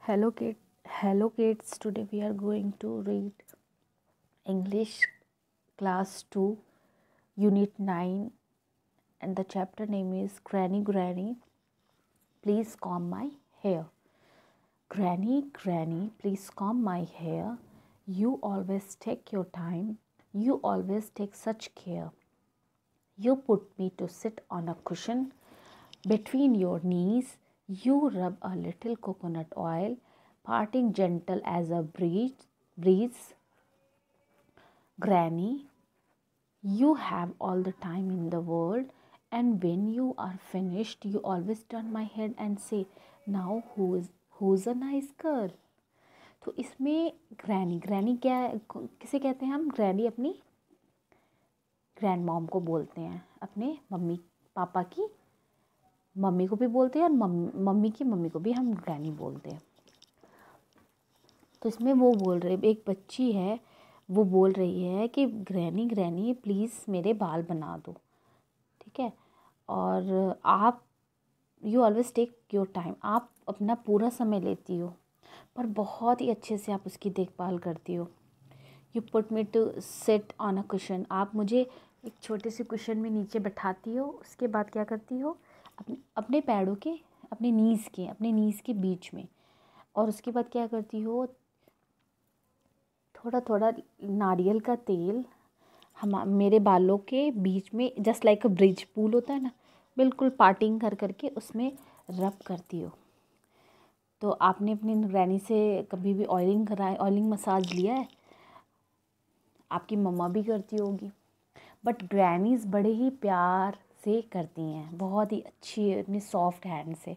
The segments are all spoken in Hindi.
Hello, kid. Hello, kids. Today we are going to read English Class 2, Unit 9, and the chapter name is Granny, Granny, please comb my hair. Granny, Granny, please comb my hair. You always take your time. You always take such care. You put me to sit on a cushion between your knees. You rub a little coconut oil, parting gentle as a breeze. Granny, you have all the time in the world, and when you are finished, you always turn my head and say, now who's a nice girl. तो इसमें ग्रैनी क्या, किसे कहते हैं हम? ग्रैनी अपनी ग्रैंड मॉम को बोलते हैं, अपने मम्मी पापा की मम्मी को भी बोलते हैं, और मम्मी की मम्मी को भी हम ग्रैनी बोलते हैं। तो इसमें वो बोल रहे, एक बच्ची है, वो बोल रही है कि ग्रैनी, ग्रैनी प्लीज़ मेरे बाल बना दो, ठीक है। और आप you always take your time, आप अपना पूरा समय लेती हो, पर बहुत ही अच्छे से आप उसकी देखभाल करती हो। You put me to sit on a cushion, आप मुझे एक छोटे से कुशन में नीचे बैठाती हो। उसके बाद क्या करती हो? अपने पैरों के, अपने नीज़ के बीच में। और उसके बाद क्या करती हो? थोड़ा थोड़ा नारियल का तेल मेरे बालों के बीच में, जस्ट लाइक अ ब्रिज पूल होता है ना, बिल्कुल पार्टिंग कर करके उसमें रब करती हो। तो आपने अपनी ग्रैनी से कभी भी ऑयलिंग मसाज लिया है? आपकी मम्मा भी करती होगी, बट ग्रैनीज़ बड़े ही प्यार से करती हैं, बहुत ही अच्छी अपनी सॉफ्ट हैंड से,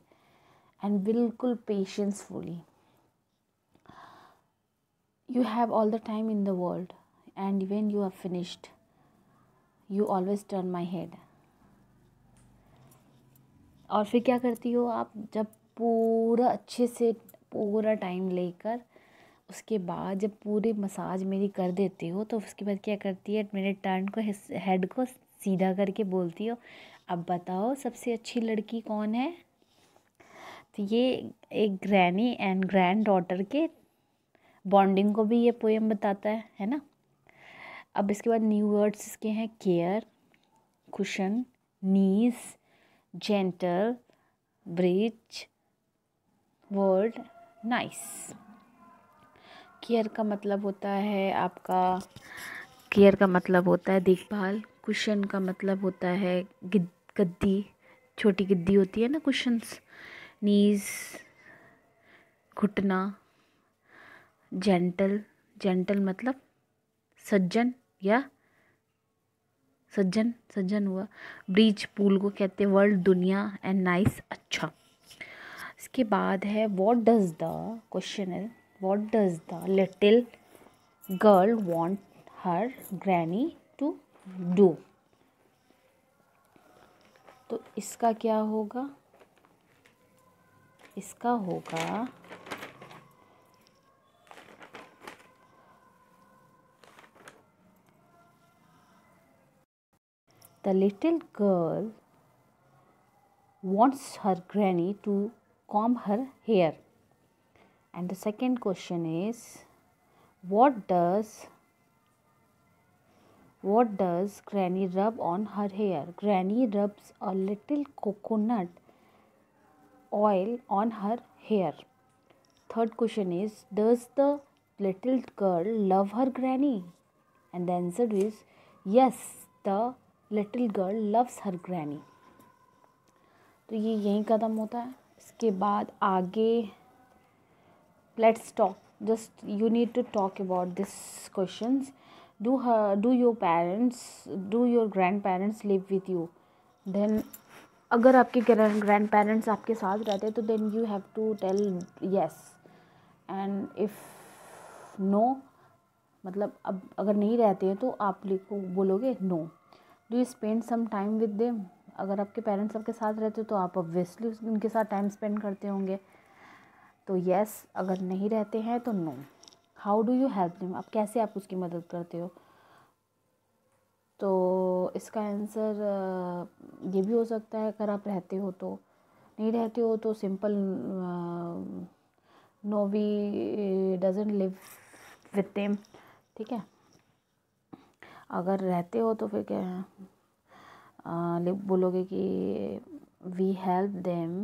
एंड बिल्कुल patiencefully. You have all the time in the world, and when you are finished, you always turn my head. और फिर क्या करती हो आप? जब पूरा अच्छे से पूरा टाइम लेकर, उसके बाद जब पूरी मसाज मेरी कर देती हो, तो उसके बाद क्या करती है? मेरे टर्न को, हेड को सीधा करके बोलती हो, अब बताओ सबसे अच्छी लड़की कौन है? तो ये एक ग्रैनी एंड ग्रैंड डॉटर के बॉन्डिंग को भी ये पोएम बताता है ना। अब इसके बाद न्यू वर्ड्स इसके हैं: care, cushion, knees, gentle, bridge, word, nice. Care का मतलब होता है देखभाल। कुशन का मतलब होता है गद्दी, छोटी गद्दी होती है ना, कुशन्स। नीज, घुटना। जेंटल मतलब सज्जन या सज्जन हुआ। ब्रिज पूल को कहते हैं, वर्ल्ड दुनिया, एंड नाइस अच्छा। इसके बाद है व्हाट डज द क्वेश्चन है, what does the little girl want her granny to do. तो इसका क्या होगा? इसका होगा the little girl wants her granny to comb her hair. And the second question is, what does granny rub on her hair? Granny rubs a little coconut oil on her hair. Third question is, does the little girl love her granny? And the answer is yes, the little girl loves her granny. तो ये यही कदम होता है। इसके बाद आगे let's talk, just you need to talk about this questions. Do your grandparents live with you? Then अगर आपके ग्रैंड पेरेंट्स आपके साथ रहते तो then you have to tell yes, and if no, मतलब अब अगर नहीं रहते हैं तो आप बोलोगे no. Do you spend some time with them? अगर आपके पेरेंट्स आपके साथ रहते तो आप ऑब्वियसली उनके साथ टाइम स्पेंड करते होंगे, तो येस। अगर नहीं रहते हैं तो no. How do you help them? आप कैसे उसकी मदद करते हो? तो इसका आंसर ये भी हो सकता है, अगर आप रहते हो तो। नहीं रहते हो तो simple no we doesn't live with them, ठीक है। अगर रहते हो तो फिर क्या है, बोलोगे कि we help them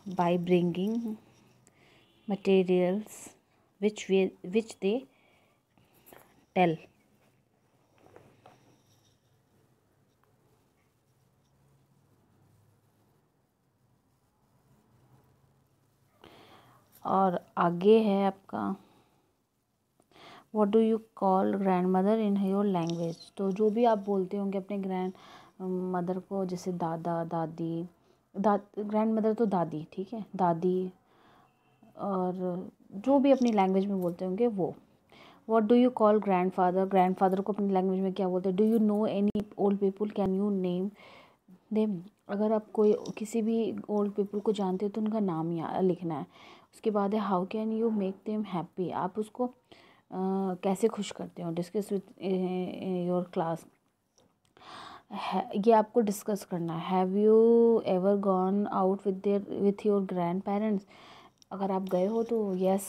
by bringing materials which they tell. और आगे है आपका what do you call grandmother in your language. तो जो भी आप बोलते होंगे अपने ग्रैंड मदर को, जैसे दादा दादी, ग्रैंड मदर तो दादी, ठीक है, दादी, और जो भी अपनी लैंग्वेज में बोलते होंगे वो। What do you call grand father को अपनी लैंग्वेज में क्या बोलते हैं। Do you know any old people, can you name them. अगर आप कोई किसी भी ओल्ड पीपल को जानते हो तो उनका नाम यहाँ लिखना है। उसके बाद है how can you make them happy, आप उसको कैसे खुश करते हो। डिस्कस विथ योर क्लास, ये आपको डिस्कस करना है। Have you ever gone out with your grandparents, अगर आप गए हो तो yes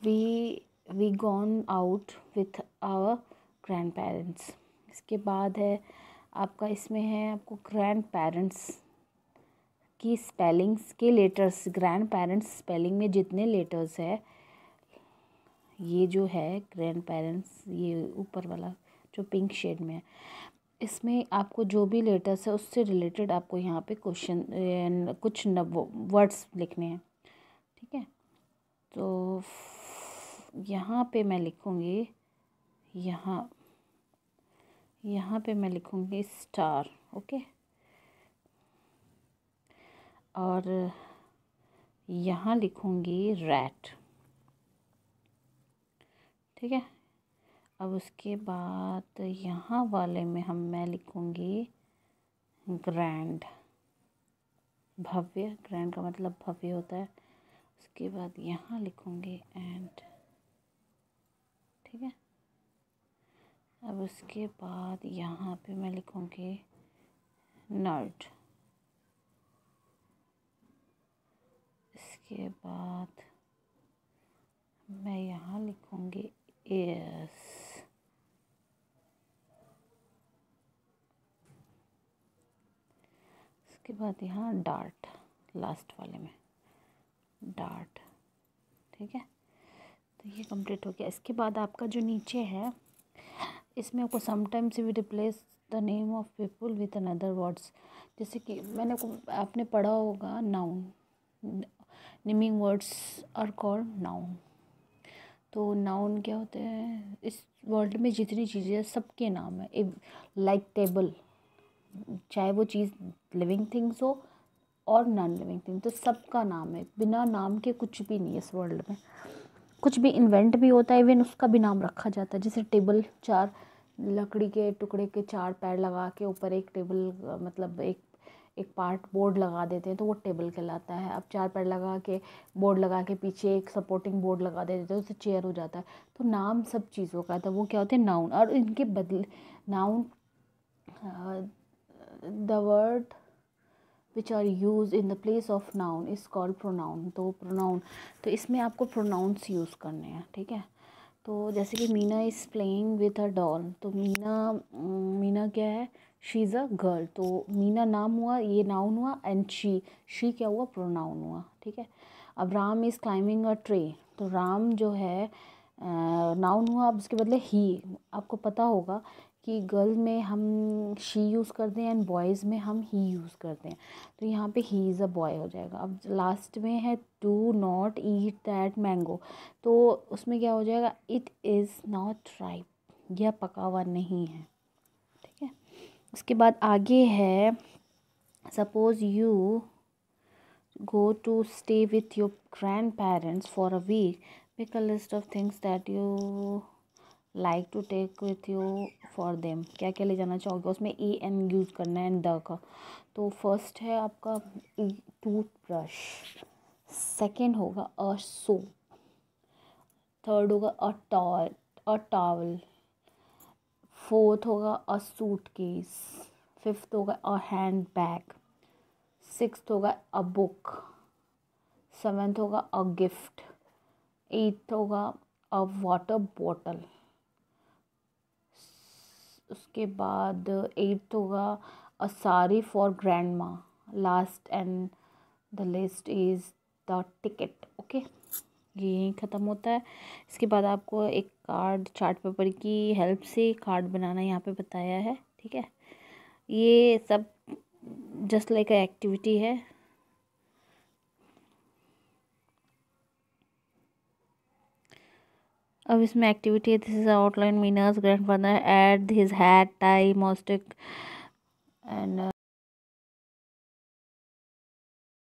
we gone out with our grandparents. इसके बाद है आपका, इसमें है आपको ग्रैंड पेरेंट्स की स्पेलिंग्स के लेटर्स। ग्रैंड पेरेंट्स स्पेलिंग में जितने लेटर्स है, ये जो है ग्रैंड पेरेंट्स, ये ऊपर वाला जो पिंक शेड में है, इसमें आपको जो भी लेटर्स है उससे रिलेटेड आपको यहाँ पे क्वेश्चन कुछ वर्ड्स लिखने हैं, ठीक है। तो यहाँ पे मैं लिखूँगी, यहाँ पे मैं लिखूँगी स्टार, ओके। और यहाँ लिखूँगी रैट, ठीक है। अब उसके बाद यहाँ वाले में मैं लिखूँगी ग्रैंड, भव्य। ग्रैंड का मतलब भव्य होता है। उसके बाद यहाँ लिखूँगी एंड, ठीक है। अब उसके बाद यहाँ पे मैं लिखूँगी नर्ड। इसके बाद मैं यहाँ लिखूँगी एस। इसके बाद यहाँ डार्ट, लास्ट वाले में डार्ट, ठीक है। तो ये कंप्लीट हो गया। इसके बाद आपका जो नीचे है, इसमें आपको sometimes we replace the name of people with another words. जैसे कि आपने पढ़ा होगा noun, naming words are called noun. तो नाउन क्या होते हैं, इस वर्ल्ड में जितनी चीज़ें हैं सबके नाम है। लाइक टेबल, चाहे वो चीज़ लिविंग थिंग्स हो और नॉन लिविंग थिंग, तो सबका नाम है। बिना नाम के कुछ भी नहीं है इस वर्ल्ड में। कुछ भी इन्वेंट भी होता है, इवन उसका भी नाम रखा जाता है। जैसे टेबल, 4 लकड़ी के टुकड़े के 4 पैर लगा के ऊपर एक टेबल, मतलब एक पार्ट बोर्ड लगा देते हैं तो वो टेबल कहलाता है। अब 4 पैर लगा के बोर्ड लगा के पीछे एक सपोर्टिंग बोर्ड लगा देते हैं तो चेयर हो जाता है। तो नाम सब चीज़ों का है, तो वो क्या होते हैं नाउन। और इनके बदले noun, the word which are use in the place of noun is called pronoun. तो प्रोनाउन, तो इसमें आपको प्रोनाउंस यूज़ करने हैं, ठीक है। तो जैसे कि Meena is playing with a doll, तो मीना क्या है, शी इज़ अ गर्ल। तो मीना नाम हुआ, ये नाउन हुआ, एंड शी क्या हुआ, प्रोनाउन हुआ, ठीक है। अब Ram is climbing a tree, तो राम जो है नाउन हुआ। अब उसके बदले ही, आपको पता होगा कि गर्ल में हम शी यूज़ करते हैं एंड बॉयज़ में हम ही यूज़ करते हैं। तो यहाँ पे ही इज़ अ बॉय हो जाएगा। अब लास्ट में है do not eat that mango, तो उसमें क्या हो जाएगा, इट इज़ नॉट राइप, यह पका हुआ नहीं है, ठीक है। उसके बाद आगे है, suppose you go to stay with your grandparents for a week, make a list of things that you like to take with you for them। क्या क्या ले जाना चाहोगे, उसमें ए एन यूज़ करना है एंड द का। तो फर्स्ट है आपका टूथब्रश, सेकेंड होगा अ सोप, थर्ड होगा अ टॉवल, फोर्थ होगा अ सूटकेस, फिफ्थ होगा अ हैंड बैग, सिक्स्थ होगा अ बुक, सेवेंथ होगा अ गिफ्ट, एट्थ होगा अ वाटर बॉटल, उसके बाद एट्थ होगा अ साड़ी फॉर ग्रैंड माँ, last and the list is the ticket. Okay, ये यहीं ख़त्म होता है। इसके बाद आपको एक कार्ड चार्ट पेपर की हेल्प से कार्ड बनाना यहाँ पे बताया है, ठीक है। ये सब जस्ट लाइक अ एक्टिविटी है। अब इसमें एक्टिविटी है, this is outline miners grandfather at his hat tie mystic and